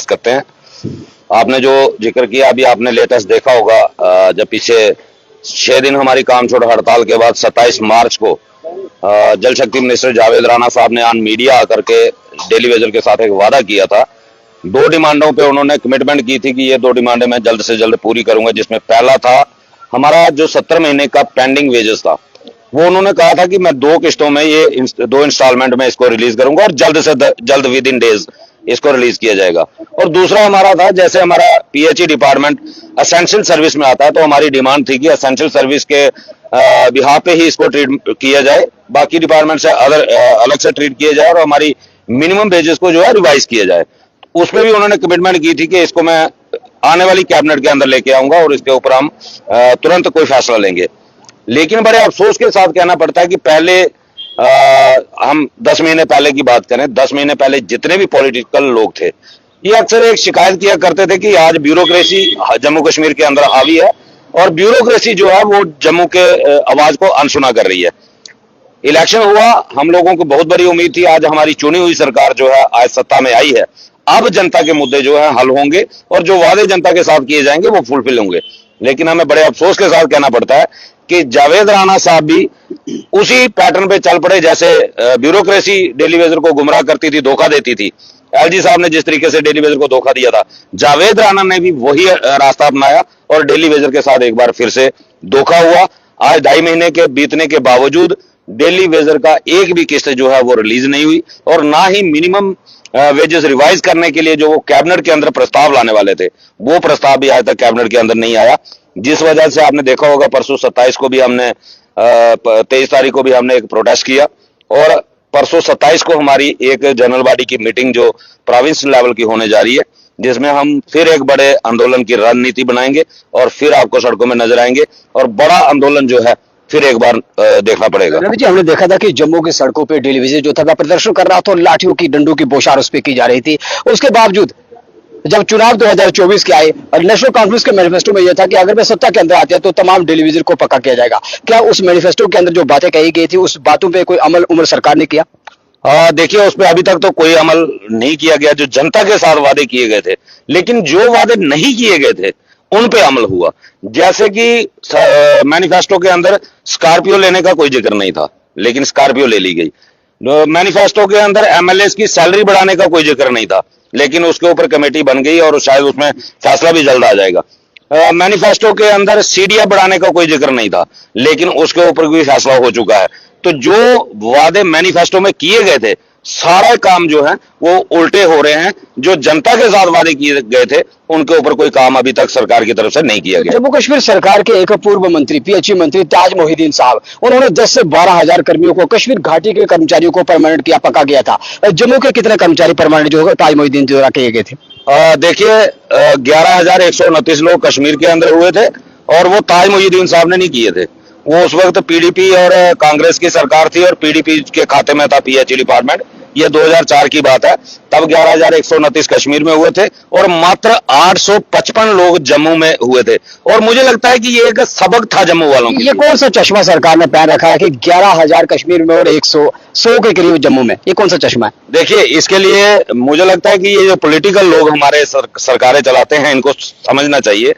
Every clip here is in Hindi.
बर्दाश्त करते हैं। आपने जो जिक्र किया अभी आपने लेटेस्ट देखा होगा, जब पीछे 6 दिन हमारी काम छोड़ हड़ताल के बाद 27 मार्च को जल शक्ति मिनिस्टर जावेद राणा साहब ने ऑन मीडिया आकर के डेली वेजर के साथ एक वादा किया था। 2 डिमांडों पे उन्होंने कमिटमेंट की थी कि ये 2 डिमांडें मैं जल्द से जल्द पूरी करूंगा, जिसमें पहला था हमारा जो 70 महीने का पेंडिंग वेजेस था, वो उन्होंने कहा था कि मैं 2 किस्तों में ये 2 इंस्टॉलमेंट में इसको रिलीज करूंगा और जल्द से जल्द विद इन डेज इसको रिलीज किया जाएगा। और दूसरा हमारा था, जैसे हमारा पीएचई डिपार्टमेंट असेंशियल सर्विस में आता है, तो हमारी डिमांड थी कि असेंशियल सर्विस के बिहाफ पे ही इसको ट्रीट किया जाए, बाकी डिपार्टमेंट से अलग से ट्रीट किया जाए और हमारी मिनिमम वेजेस को जो है रिवाइज किया जाए। उसमें भी उन्होंने कमिटमेंट की थी कि इसको मैं आने वाली कैबिनेट के अंदर लेके आऊंगा और इसके ऊपर हम तुरंत कोई फैसला लेंगे। लेकिन बड़े अफसोस के साथ कहना पड़ता है कि पहले हम 10 महीने पहले की बात करें, 10 महीने पहले जितने भी पॉलिटिकल लोग थे, ये अक्सर एक शिकायत किया करते थे कि आज ब्यूरोक्रेसी जम्मू कश्मीर के अंदर हावी है और ब्यूरोक्रेसी जो है वो जम्मू के आवाज को अनसुना कर रही है। इलेक्शन हुआ, हम लोगों को बहुत बड़ी उम्मीद थी, आज हमारी चुनी हुई सरकार जो है आज सत्ता में आई है, अब जनता के मुद्दे जो है हल होंगे और जो वादे जनता के साथ किए जाएंगे वो फुलफिल होंगे। लेकिन हमें बड़े अफसोस के साथ कहना पड़ता है कि जावेद राणा साहब भी उसी पैटर्न पे चल पड़े, जैसे ब्यूरोक्रेसी डेली वेजर को गुमराह करती थी, धोखा देती थी। एलजी साहब ने जिस तरीके से डेली वेजर को धोखा दिया था, जावेद राणा ने भी वही रास्ता अपनाया और डेली वेजर के साथ एक बार फिर से धोखा हुआ। आज 2.5 महीने के बीतने के बावजूद डेली वेजर का एक भी किस्त जो है वो रिलीज नहीं हुई और ना ही मिनिमम वेजेस रिवाइज करने के लिए जो वो कैबिनेट के अंदर प्रस्ताव लाने वाले थे, वो प्रस्ताव भी आज तक कैबिनेट के अंदर नहीं आया। जिस वजह से आपने देखा होगा परसों 27 को भी हमने 23 तारीख को भी हमने एक प्रोटेस्ट किया और परसों 27 को हमारी एक जनरल बॉडी की मीटिंग जो प्रोविंस लेवल की होने जा रही है, जिसमें हम फिर एक बड़े आंदोलन की रणनीति बनाएंगे और फिर आपको सड़कों में नजर आएंगे और बड़ा आंदोलन जो है फिर एक बार देखना पड़ेगा। रवि जी, हमने देखा था कि जम्मू की सड़कों पे डेली वेजर जो था वह प्रदर्शन कर रहा था और लाठियों की डंडों की बौछार उस पर की जा रही थी। उसके बावजूद जब चुनाव 2024 के आए और नेशनल कॉन्फ्रेंस के मैनिफेस्टो में यह था कि अगर वे सत्ता के अंदर आते हैं तो तमाम डेली वेजर को पक्का किया जाएगा। क्या उस मैनिफेस्टो के अंदर जो बातें कही गई थी उस बातों पे कोई अमल सरकार ने किया? देखिए, उस पर अभी तक तो कोई अमल नहीं किया गया। जो जनता के साथ वादे किए गए थे, लेकिन जो वादे नहीं किए गए थे उन पे अमल हुआ। जैसे कि मैनिफेस्टो के अंदर स्कॉर्पियो लेने का कोई जिक्र नहीं था, लेकिन स्कॉर्पियो ले ली गई। मैनिफेस्टो के अंदर एमएलए की सैलरी बढ़ाने का कोई जिक्र नहीं था, लेकिन उसके ऊपर कमेटी बन गई और शायद उसमें फैसला भी जल्द आ जाएगा। मैनिफेस्टो के अंदर सीडीएफ बढ़ाने का कोई जिक्र नहीं था, लेकिन उसके ऊपर भी फैसला हो चुका है। तो जो वादे मैनिफेस्टो में किए गए थे, सारे काम जो है वो उल्टे हो रहे हैं। जो जनता के साथ वादे किए गए थे उनके ऊपर कोई काम अभी तक सरकार की तरफ से नहीं किया गया। जम्मू कश्मीर सरकार के एक पूर्व मंत्री पीएचई मंत्री ताज मोहिद्दीन साहब, उन्होंने 10 से 12,000 कर्मियों को कश्मीर घाटी के कर्मचारियों को परमानेंट किया, पक्का किया था। जम्मू के कितने कर्मचारी परमानेंट जो ताज मोहिद्दीन द्वारा किए गए थे? देखिए, 11,129 लोग कश्मीर के अंदर हुए थे और वो ताज मोहिद्दीन साहब ने नहीं किए थे। वो उस वक्त पीडीपी और कांग्रेस की सरकार थी और पीडीपी के खाते में था पीएचई डिपार्टमेंट। ये 2004 की बात है। तब 11,129 कश्मीर में हुए थे और मात्र 855 लोग जम्मू में हुए थे। और मुझे लगता है कि ये एक सबक था जम्मू वालों के। ये कौन सा चश्मा सरकार ने पहन रखा है कि 11,000 कश्मीर में और 100 के करीब जम्मू में? ये कौन सा चश्मा है? देखिए, इसके लिए मुझे लगता है कि ये जो पॉलिटिकल लोग हमारे सरकारें चलाते हैं, इनको समझना चाहिए।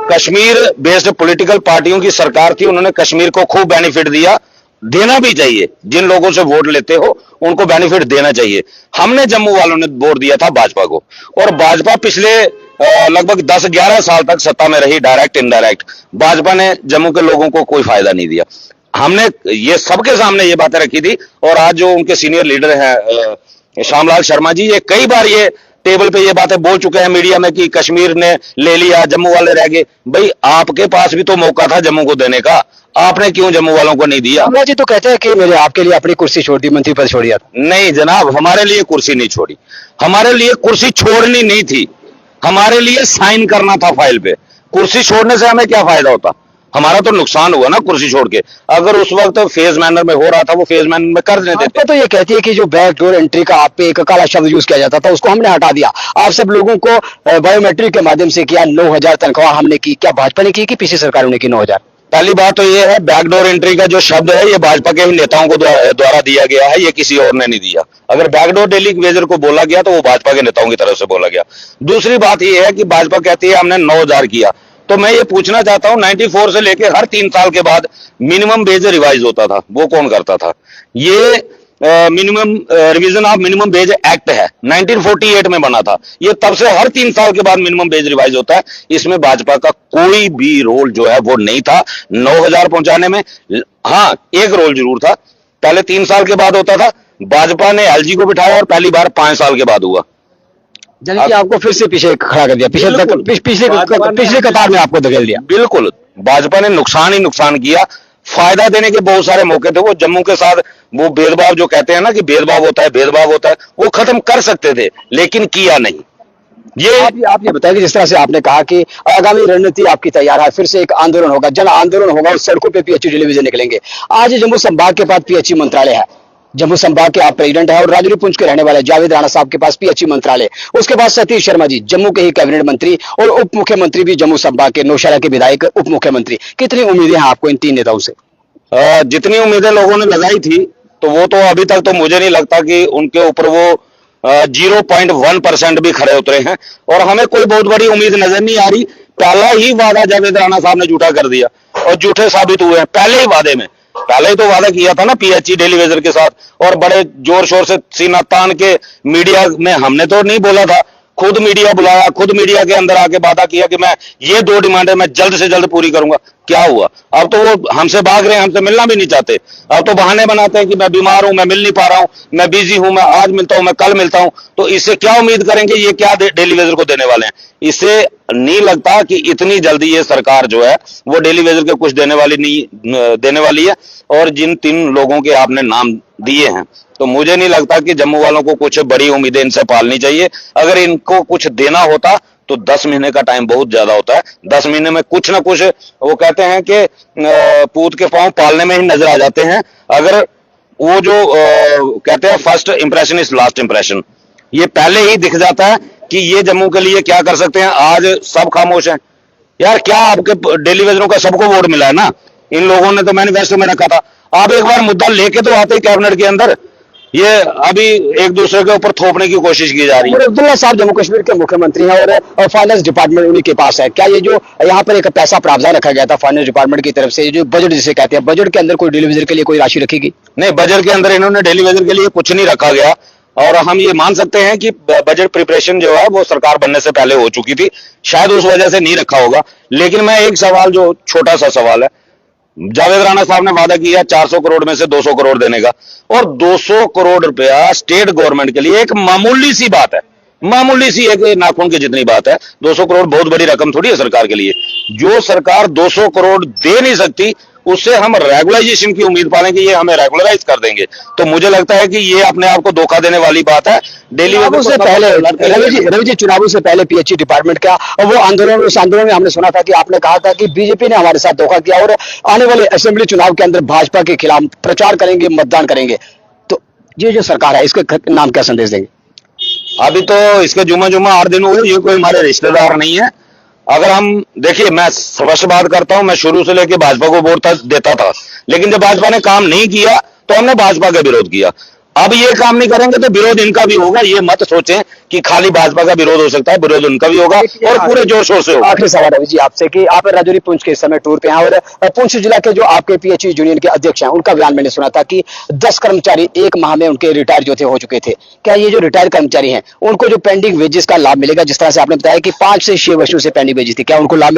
कश्मीर बेस्ड पॉलिटिकल पार्टियों की सरकार थी, उन्होंने कश्मीर को खूब बेनिफिट दिया, देना भी चाहिए। जिन लोगों से वोट लेते हो उनको बेनिफिट देना चाहिए। हमने जम्मू वालों ने वोट दिया था भाजपा को और भाजपा पिछले लगभग 10-11 साल तक सत्ता में रही, डायरेक्ट इनडायरेक्ट। भाजपा ने जम्मू के लोगों को कोई फायदा नहीं दिया। हमने ये सबके सामने ये बातें रखी थी और आज जो उनके सीनियर लीडर हैं श्यामलाल शर्मा जी, ये कई बार ये टेबल पे ये बातें बोल चुके हैं मीडिया में कि कश्मीर ने ले लिया, जम्मू वाले रह गए। भाई, आपके पास भी तो मौका था जम्मू को देने का, आपने क्यों जम्मू वालों को नहीं दिया? अमला जी तो कहते हैं कि मैंने आपके लिए अपनी कुर्सी छोड़ दी, मंत्री पद छोड़ दिया था। नहीं जनाब, हमारे लिए कुर्सी नहीं छोड़ी। हमारे लिए कुर्सी छोड़नी नहीं थी, हमारे लिए साइन करना था फाइल पे। कुर्सी छोड़ने से हमें क्या फायदा होता? हमारा तो नुकसान हुआ ना कुर्सी छोड़ के। अगर उस वक्त फेज मैनर में हो रहा था, वो फेज मैनर में कर देते थे। तो ये कहती है कि जो बैक डोर एंट्री का आप पे एक काला शब्द यूज किया जाता था, उसको हमने हटा दिया। आप सब लोगों को बायोमेट्रिक के माध्यम से किया, 9,000 तनख्वाह हमने की। क्या भाजपा ने की कि पीछे सरकारों ने की 9,000? पहली बात तो ये है, बैकडोर एंट्री का जो शब्द है ये भाजपा के ही नेताओं को द्वारा दिया गया है, ये किसी और ने नहीं दिया। अगर बैकडोर डेली वेजर को बोला गया तो वो भाजपा के नेताओं की तरफ से बोला गया। दूसरी बात ये है कि भाजपा कहती है हमने 9,000 किया, तो मैं ये पूछना चाहता हूं 94 से लेके हर 3 साल के बाद मिनिमम वेज रिवाइज होता था, वो कौन करता था? ये minimum revision of minimum wage act है, 1948 में बना था। ये तब से हर 3 साल के बाद मिनिमम वेज रिवाइज होता है। इसमें भाजपा का कोई भी रोल जो है वो नहीं था 9,000 पहुंचाने में। हाँ, एक रोल जरूर था, पहले 3 साल के बाद होता था, भाजपा ने एलजी को बिठाया और पहली बार 5 साल के बाद हुआ। यानी कि आपको फिर से पीछे खड़ा कर दिया, पिछले कतार में आपको धकेल दिया। बिल्कुल, भाजपा ने नुकसान ही नुकसान किया। फायदा देने के बहुत सारे मौके थे, वो जम्मू के साथ वो भेदभाव जो कहते हैं ना कि भेदभाव होता है, वो खत्म कर सकते थे, लेकिन किया नहीं। ये आप ये बताइए कि जिस तरह से आपने कहा कि आगामी रणनीति आपकी तैयार है, फिर से एक आंदोलन होगा, जन आंदोलन होगा और सड़कों पे पीएचई टेलीविजन निकलेंगे। आज जम्मू संभाग के पास पीएचई मंत्रालय है, जम्मू संभाग के आप प्रेसिडेंट है और राजौरी पुंछ के रहने वाले जावेद राणा साहब के पास पीएचई मंत्रालय, उसके बाद सतीश शर्मा जी जम्मू के ही कैबिनेट मंत्री और उप मुख्यमंत्री भी जम्मू संभाग के, नौशहरा के विधायक उप मुख्यमंत्री। कितनी उम्मीदें हैं आपको इन 3 नेताओं से? जितनी उम्मीदें लोगों ने लगाई थी तो वो तो अभी तक तो मुझे नहीं लगता कि उनके ऊपर वो 0.1% भी खरे उतरे हैं, और हमें कोई बहुत बड़ी उम्मीद नजर नहीं आ रही। पहला ही वादा जावेद राणा साहब ने झूठा कर दिया और झूठे साबित हुए हैं पहले ही वादे में। पहले ही तो वादा किया था ना पीएचई टेलीविजन के साथ, और बड़े जोर शोर से सीना तान के मीडिया में, हमने तो नहीं बोला था, खुद मीडिया बुलाया, खुद मीडिया के अंदर आके वादा किया कि मैं ये 2 डिमांडें मैं जल्द से जल्द पूरी करूंगा। क्या हुआ? अब तो वो हमसे भाग रहे हैं, हमसे मिलना भी नहीं चाहते। अब तो बहाने बनाते हैं कि मैं बीमार हूं, मैं मिल नहीं पा रहा हूं, मैं बिजी हूं, मैं आज मिलता हूं, मैं कल मिलता हूं। तो इससे क्या उम्मीद करेंगे? ये क्या टेलीविजन को देने वाले हैं? इससे नहीं लगता कि इतनी जल्दी ये सरकार जो है वो टेलीविजन के कुछ देने वाली है। और जिन 3 लोगों के आपने नाम दिए हैं, तो मुझे नहीं लगता कि जम्मू वालों को कुछ बड़ी उम्मीदें इनसे पालनी चाहिए। अगर इनको कुछ देना होता तो 10 महीने का टाइम बहुत ज्यादा होता है। 10 महीने में कुछ ना कुछ, वो कहते हैं कि पूत के पांव पालने में ही नजर आ जाते हैं। अगर वो जो कहते हैं first impression is last impression, ये पहले ही दिख जाता है कि ये जम्मू के लिए क्या कर सकते हैं। आज सब खामोश हैं यार, क्या आपके टेलीविजनों का सबको वोट मिला है ना? इन लोगों ने तो मैनिफेस्टो में रखा था। आप एक बार मुद्दा लेके तो आते कैबिनेट के अंदर, ये अभी एक दूसरे के ऊपर थोपने की कोशिश की जा रही है। अब्दुल्ला साहब जम्मू कश्मीर के मुख्यमंत्री हैं और फाइनेंस डिपार्टमेंट उन्हीं के पास है। क्या ये जो यहाँ पर एक पैसा प्रावधान रखा गया था फाइनेंस डिपार्टमेंट की तरफ से, जो बजट जिसे कहते हैं, बजट के अंदर कोई टेलीविजन के लिए कोई राशि रखेगी? नहीं, बजट के अंदर इन्होंने टेलीविजन के लिए कुछ नहीं रखा गया, और हम ये मान सकते हैं कि बजट प्रिपरेशन जो है वो सरकार बनने से पहले हो चुकी थी, शायद उस वजह से नहीं रखा होगा। लेकिन मैं एक सवाल, जो छोटा सा सवाल है, जावेद राणा साहब ने वादा किया 400 करोड़ में से 200 करोड़ देने का, और 200 करोड़ रुपया स्टेट गवर्नमेंट के लिए एक मामूली सी बात है, मामूली सी एक नाखून की जितनी बात है। 200 करोड़ बहुत बड़ी रकम थोड़ी है सरकार के लिए। जो सरकार 200 करोड़ दे नहीं सकती, उससे हम रेगुलाइजेशन की उम्मीद पालेंगे, ये हमें रेगुलराइज कर देंगे, तो मुझे लगता है कि ये अपने आप को धोखा देने वाली बात है। चुनावों से पहले रवि जी, चुनावों से पहले पीएचई डिपार्टमेंट का वो आंदोलन, उस आंदोलन में हमने सुना था कि आपने कहा था कि बीजेपी ने हमारे साथ धोखा किया और आने वाले असेंबली चुनाव के अंदर भाजपा के खिलाफ प्रचार करेंगे, मतदान करेंगे। तो ये जो सरकार है, इसके नाम क्या संदेश देंगे? अभी तो इसके जुम्मा 8 दिन हुए, ये कोई हमारे रिश्तेदार नहीं है। अगर हम देखिए, मैं स्पष्ट बात करता हूं, मैं शुरू से लेकर भाजपा को वोट देता था, लेकिन जब भाजपा ने काम नहीं किया तो हमने भाजपा का विरोध किया। अब ये काम नहीं करेंगे तो विरोध इनका भी होगा। ये मत सोचें कि खाली भाजपा का विरोध हो सकता है, विरोध उनका भी होगा और पूरे जोर शोर से होगा। आखिरी सवाल रवि जी आपसे कि आप राजौरी पुंछ के इस समय टूर पे हैं और पुंछ जिला के जो आपके पीएचई यूनियन के अध्यक्ष हैं, उनका बयान मैंने सुना था कि 10 कर्मचारी 1 माह में उनके रिटायर जो थे हो चुके थे। क्या ये जो रिटायर कर्मचारी हैं, उनको जो पेंडिंग वेजेस का लाभ मिलेगा? जिस तरह से आपने बताया कि 5 से 6 वर्षों से पेंडिंग वेजेस थी, क्या उनको लाभ